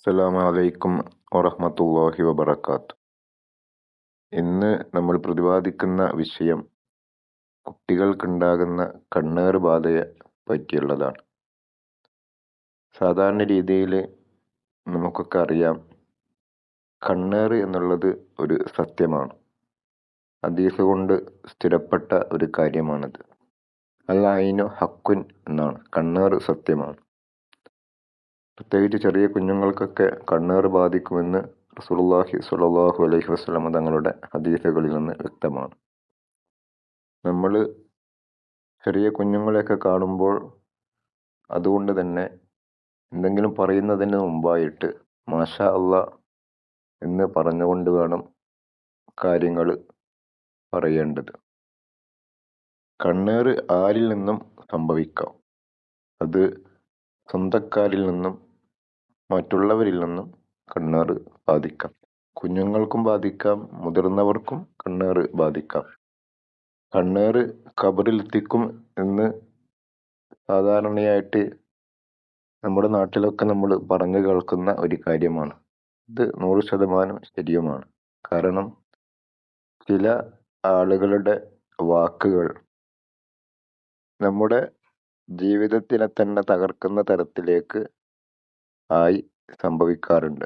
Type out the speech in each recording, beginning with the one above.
അസ്സലാമു അലൈക്കും വറഹ്മത്തുള്ളാഹി വബറകാത്ത്. ഇന്ന് നമ്മൾ പ്രതിപാദിക്കുന്ന വിഷയം കുട്ടികൾക്കുണ്ടാകുന്ന കണ്ണേറ് ബാധയെ പറ്റിയുള്ളതാണ്. സാധാരണ രീതിയിൽ നമുക്കൊക്കെ അറിയാം, കണ്ണേറ് എന്നുള്ളത് ഒരു സത്യമാണ്. ഹദീസ് കൊണ്ട് സ്ഥിരപ്പെട്ട ഒരു കാര്യമാണിത്. അൽ ഐനു ഹക്കുൻ എന്നാണ്, കണ്ണേറ് സത്യമാണ്. പ്രത്യേകിച്ച് ചെറിയ കുഞ്ഞുങ്ങൾക്കൊക്കെ കണ്ണേറ് ബാധിക്കുമെന്ന് റസൂലുള്ളാഹി സ്വല്ലല്ലാഹു അലൈഹി വസല്ലം തങ്ങളുടെ ഹദീസുകളിൽ നിന്ന് വ്യക്തമാണ്. നമ്മൾ ചെറിയ കുഞ്ഞുങ്ങളെയൊക്കെ കാണുമ്പോൾ അതുകൊണ്ട് തന്നെ എന്തെങ്കിലും പറയുന്നതിന് മുമ്പായിട്ട് മാഷാ അല്ലാ എന്ന് പറഞ്ഞുകൊണ്ട് വേണം കാര്യങ്ങൾ പറയേണ്ടത്. കണ്ണേറ് ആരിൽ നിന്നും സംഭവിക്കാം. അത് സ്വന്തക്കാരിൽ നിന്നും മറ്റുള്ളവരിൽ നിന്നും കണ്ണേറ് ബാധിക്കാം. കുഞ്ഞുങ്ങൾക്കും ബാധിക്കാം, മുതിർന്നവർക്കും കണ്ണേറ് ബാധിക്കാം. കണ്ണേറ് ഖബറിലെത്തിക്കും എന്ന് സാധാരണയായിട്ട് നമ്മുടെ നാട്ടിലൊക്കെ നമ്മൾ പറഞ്ഞു കേൾക്കുന്ന ഒരു കാര്യമാണ്. ഇത് 100% ശരിയുമാണ്. കാരണം ചില ആളുകളുടെ വാക്കുകൾ നമ്മുടെ ജീവിതത്തിനെ തന്നെ തകർക്കുന്ന തരത്തിലേക്ക് ആയി സംഭവിക്കാറുണ്ട്.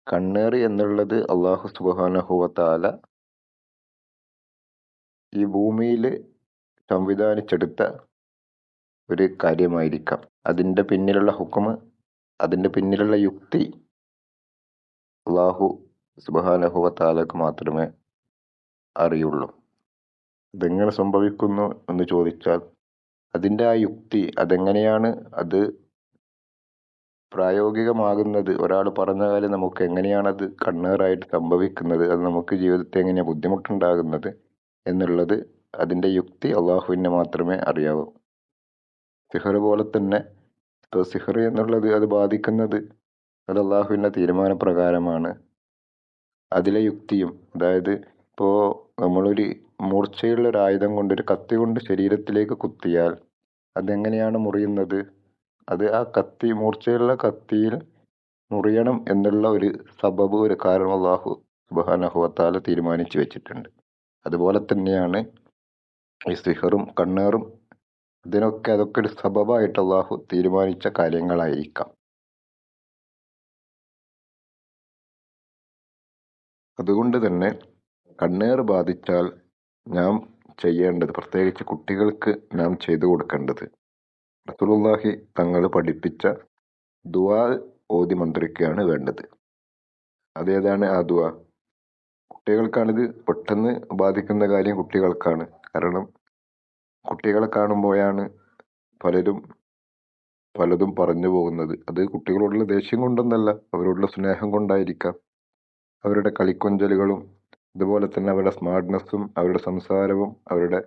കണ്ണേറ് എന്നുള്ളത് അല്ലാഹു സുബ്ഹാനഹു വ തആല ഈ ഭൂമിയിൽ സംവിധാനിച്ചെടുത്ത ഒരു കാര്യമായിരിക്കാം. അതിൻ്റെ പിന്നിലുള്ള ഹുക്മ്, അതിൻ്റെ പിന്നിലുള്ള യുക്തി അല്ലാഹു സുബ്ഹാനഹു വ തആലക്ക് മാത്രമേ അറിയുള്ളൂ. അതെങ്ങനെ സംഭവിക്കുന്നു എന്ന് ചോദിച്ചാൽ, അതിൻ്റെ ആ യുക്തി അതെങ്ങനെയാണ് അത് പ്രായോഗികമാകുന്നത്, ഒരാൾ പറഞ്ഞ കാര്യം നമുക്ക് എങ്ങനെയാണത് കണ്ണേറായിട്ട് സംഭവിക്കുന്നത്, അത് നമുക്ക് ജീവിതത്തിൽ എങ്ങനെയാണ് ബുദ്ധിമുട്ടുണ്ടാകുന്നത് എന്നുള്ളത് അതിൻ്റെ യുക്തി അള്ളാഹുവിന് മാത്രമേ അറിയാവൂ. സിഹർ പോലെ തന്നെ സിഹർ എന്നുള്ളത് അത് ബാധിക്കുന്നത് അത് അള്ളാഹുവിൻ്റെ തീരുമാനപ്രകാരമാണ്. അതിലെ യുക്തിയും, അതായത് ഇപ്പോൾ നമ്മളൊരു മൂർച്ചയുള്ള ഒരു ആയുധം കൊണ്ട്, ഒരു കത്തി കൊണ്ട് ശരീരത്തിലേക്ക് കുത്തിയാൽ അതെങ്ങനെയാണ് മുറിയുന്നത്, അത് ആ കത്തി, മൂർച്ചയുള്ള കത്തിയിൽ മുറിയണം എന്നുള്ള ഒരു സബബ്, ഒരു കാരണം അല്ലാഹു സുബ്ഹാനഹു വ തആല തീരുമാനിച്ചു വെച്ചിട്ടുണ്ട്. അതുപോലെ തന്നെയാണ് ഈ സിഹറും കണ്ണേറും. അതൊക്കെ ഒരു സബബായിട്ട് അല്ലാഹു തീരുമാനിച്ച കാര്യങ്ങളായിരിക്കാം. അതുകൊണ്ട് തന്നെ കണ്ണേറ് ബാധിച്ചാൽ നാം ചെയ്യേണ്ടത്, പ്രത്യേകിച്ച് കുട്ടികൾക്ക് നാം ചെയ്തു കൊടുക്കേണ്ടത്, റസൂലുള്ളാഹി തങ്ങൾ പഠിപ്പിച്ച ദുആ ഓതി മന്ത്രിക്കുകയാണ് വേണ്ടത്. അതേതാണ് ആ ദുആ? കുട്ടികൾക്കാണിത് പെട്ടെന്ന് ബാധിക്കുന്ന കാര്യം, കുട്ടികൾക്കാണ്. കാരണം കുട്ടികളെ കാണുമ്പോഴാണ് പലതും പറഞ്ഞു പോകുന്നത്. അത് കുട്ടികളോടുള്ള ദേഷ്യം കൊണ്ടൊന്നല്ല, അവരോടുള്ള സ്നേഹം കൊണ്ടായിരിക്കാം. അവരുടെ കളിക്കൊഞ്ചലുകളും അതുപോലെ തന്നെ അവരുടെ സ്മാർട്ട്നെസ്സും അവരുടെ സംസാരവും അവരുടെ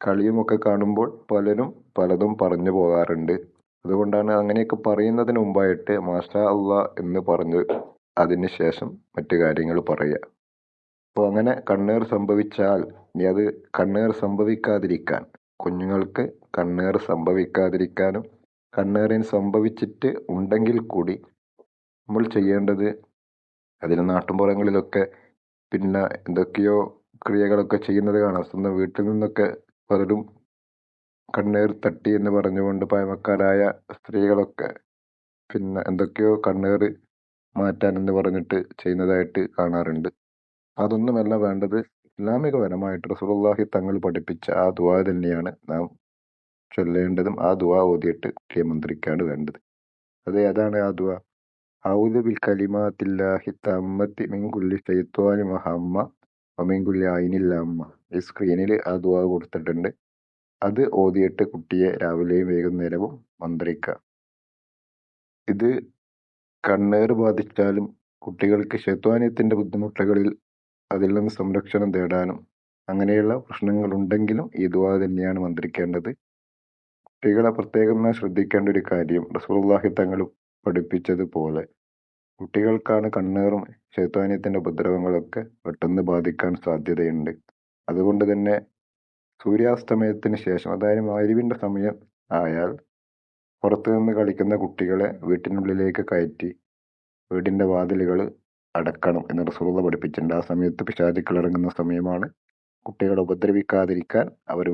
കളിയുമൊക്കെ കാണുമ്പോൾ പലതും പറഞ്ഞു പോകാറുണ്ട്. അതുകൊണ്ടാണ് അങ്ങനെയൊക്കെ പറയുന്നതിന് മുമ്പായിട്ട് മാഷാ അല്ലാ എന്ന് പറഞ്ഞ് അതിന് ശേഷം മറ്റു കാര്യങ്ങൾ പറയുക. അപ്പോൾ അങ്ങനെ കണ്ണേറ് സംഭവിച്ചാൽ, ഇനി അത് കണ്ണേറ് സംഭവിക്കാതിരിക്കാൻ, കുഞ്ഞുങ്ങൾക്ക് കണ്ണേറ് സംഭവിക്കാതിരിക്കാനും കണ്ണേറിന് സംഭവിച്ചിട്ട് ഉണ്ടെങ്കിൽ കൂടി നമ്മൾ ചെയ്യേണ്ടത്, അതിന് നാട്ടുമ്പുറങ്ങളിലൊക്കെ പിന്നെ എന്തൊക്കെയോ ക്രിയകളൊക്കെ ചെയ്യുന്നത് കാണാം. സ്വന്തം വീട്ടിൽ നിന്നൊക്കെ പലരും കണ്ണേറ് തട്ടി എന്ന് പറഞ്ഞുകൊണ്ട് പഴമക്കാരായ സ്ത്രീകളൊക്കെ പിന്നെ എന്തൊക്കെയോ കണ്ണേറ് മാറ്റാൻ എന്ന് പറഞ്ഞിട്ട് ചെയ്യുന്നതായിട്ട് കാണാറുണ്ട്. അതൊന്നുമല്ല വേണ്ടത്. ഇസ്ലാമികപരമായിട്ട് റസൂലുള്ളാഹി തങ്ങൾ പഠിപ്പിച്ച ആ ദുആ തന്നെയാണ് നാം ചൊല്ലേണ്ടതും. ആ ദുആ ഓതിയിട്ട് കുട്ടിയെ മന്ത്രിക്കാണ് വേണ്ടത്. അത് ഏതാണ് ആ ദുആ? ഔദു ബിൽ കലിമാത്തില്ലാഹി തമ്മത്തി മിൻ കുല്ലി ശൈത്വാനി വഹമ്മ വമിൻ കുല്ലി ഐനിൻ ലാമ്മ. ഈ സ്ക്രീനിൽ ആ ദുആ കൊടുത്തിട്ടുണ്ട്. അത് ഓതിയിട്ട് കുട്ടിയെ രാവിലെയും വൈകുന്നേരവും മന്ത്രിക്കുക. ഇത് കണ്ണേറ് ബാധിച്ചാലും കുട്ടികൾക്ക് ശൈത്വാനിയത്തിൻ്റെ ബുദ്ധിമുട്ടുകളിൽ അതിൽ നിന്ന് സംരക്ഷണം തേടാനും അങ്ങനെയുള്ള പ്രശ്നങ്ങളുണ്ടെങ്കിലും ഈ ദുആ തന്നെയാണ് മന്ത്രിക്കേണ്ടത്. കുട്ടികളെ പ്രത്യേകം ശ്രദ്ധിക്കേണ്ട ഒരു കാര്യം, റസൂലുള്ളാഹി തങ്ങൾ പഠിപ്പിച്ചതുപോലെ കുട്ടികൾക്കാണ് കണ്ണേറും ശൈത്വാനിയത്തിൻ്റെ ഉപദ്രവങ്ങളൊക്കെ പെട്ടെന്ന് ബാധിക്കാൻ സാധ്യതയുണ്ട്. അതുകൊണ്ട് തന്നെ സൂര്യാസ്തമയത്തിന് ശേഷം, അതായത് മഗ്‌രിബിൻ്റെ സമയം ആയാൽ പുറത്തു നിന്ന് കളിക്കുന്ന കുട്ടികളെ വീട്ടിനുള്ളിലേക്ക് കയറ്റി വീടിൻ്റെ വാതിലുകൾ അടക്കണം എന്ന് റസൂലുള്ളാഹി പഠിപ്പിച്ചിട്ടുണ്ട്. ആ സമയത്ത് പിശാചുക്കൾ ഇറങ്ങുന്ന സമയമാണ്. കുട്ടികളെ ഉപദ്രവിക്കാതിരിക്കാൻ അവർ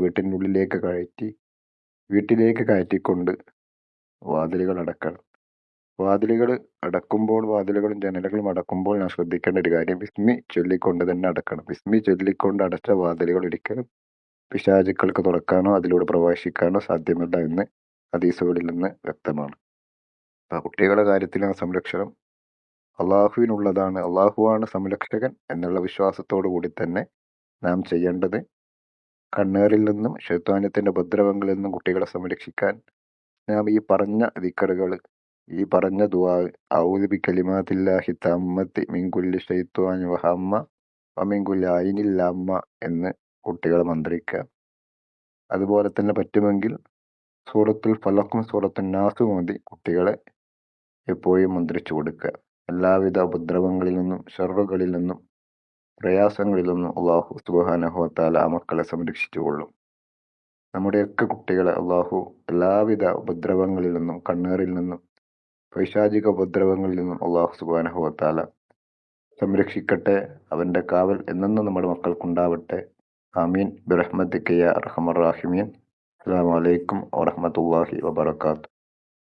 വീട്ടിലേക്ക് കയറ്റിക്കൊണ്ട് വാതിലുകൾ അടക്കണം. വാതിലുകളും ജനലുകളും അടക്കുമ്പോൾ നാം ശ്രദ്ധിക്കേണ്ട ഒരു കാര്യം, ബിസ്മി ചൊല്ലിക്കൊണ്ട് തന്നെ അടക്കണം. ബിസ്മി ചൊല്ലിക്കൊണ്ട് അടച്ച വാതിലുകൾ ഒരിക്കലും പിശാചുക്കൾക്ക് തുറക്കാനോ അതിലൂടെ പ്രവേശിക്കാനോ സാധ്യമല്ല എന്ന് ഹദീസുകളിൽ നിന്ന് വ്യക്തമാണ്. അപ്പം കുട്ടികളുടെ കാര്യത്തിലാണ് സംരക്ഷണം അള്ളാഹുവിനുള്ളതാണ്. അള്ളാഹുവാണ് സംരക്ഷകൻ എന്നുള്ള വിശ്വാസത്തോടു കൂടി തന്നെ നാം ചെയ്യേണ്ടത്. കണ്ണേറിൽ നിന്നും ശൈത്വാനത്തിൻ്റെ ഉപദ്രവങ്ങളിൽ നിന്നും കുട്ടികളെ സംരക്ഷിക്കാൻ നാം ഈ പറഞ്ഞ ദിക്റുകൾ, ഈ പറഞ്ഞ ദുആ, ഔദു ബികലിമാത്തില്ലാഹി തമ്മത്തി മിൻ കുല്ലി ശൈത്വാനി വഹമ്മ വമിൻ കുല്ലി ഐനിൽ ലാമ്മ എന്ന് കുട്ടികളെ മന്ത്രിക്കുക. അതുപോലെ തന്നെ പറ്റുമെങ്കിൽ സൂറത്തുൽ ഫലഖും സൂറത്തുൽ നാസും ഓതി കുട്ടികളെ എപ്പോഴും മന്ത്രിച്ചു കൊടുക്കുക. എല്ലാവിധ ഉപദ്രവങ്ങളിൽ നിന്നും ഷർറുകളിൽ നിന്നും പ്രയാസങ്ങളിൽ നിന്നും അള്ളാഹു സുബ്ഹാനഹു വ തആല ആ മക്കളെ സംരക്ഷിച്ചു കൊള്ളും. നമ്മുടെയൊക്കെ കുട്ടികളെ അള്ളാഹു എല്ലാവിധ ഉപദ്രവങ്ങളിൽ നിന്നും കണ്ണേറിൽ നിന്നും പൈശാചിക ഉപദ്രവങ്ങളിൽ നിന്നും അള്ളാഹു സുബ്ഹാനഹു വ തആല സംരക്ഷിക്കട്ടെ. അവൻ്റെ കാവൽ എന്നെന്നും നമ്മുടെ മക്കൾക്കുണ്ടാവട്ടെ. ആമീൻ ബിറഹ്മതിക യാ അർഹമർ റാഹിമീൻ. അസ്സലാമു അലൈക്കും വറഹ്മത്തുള്ളാഹി വബറകാതുഹു.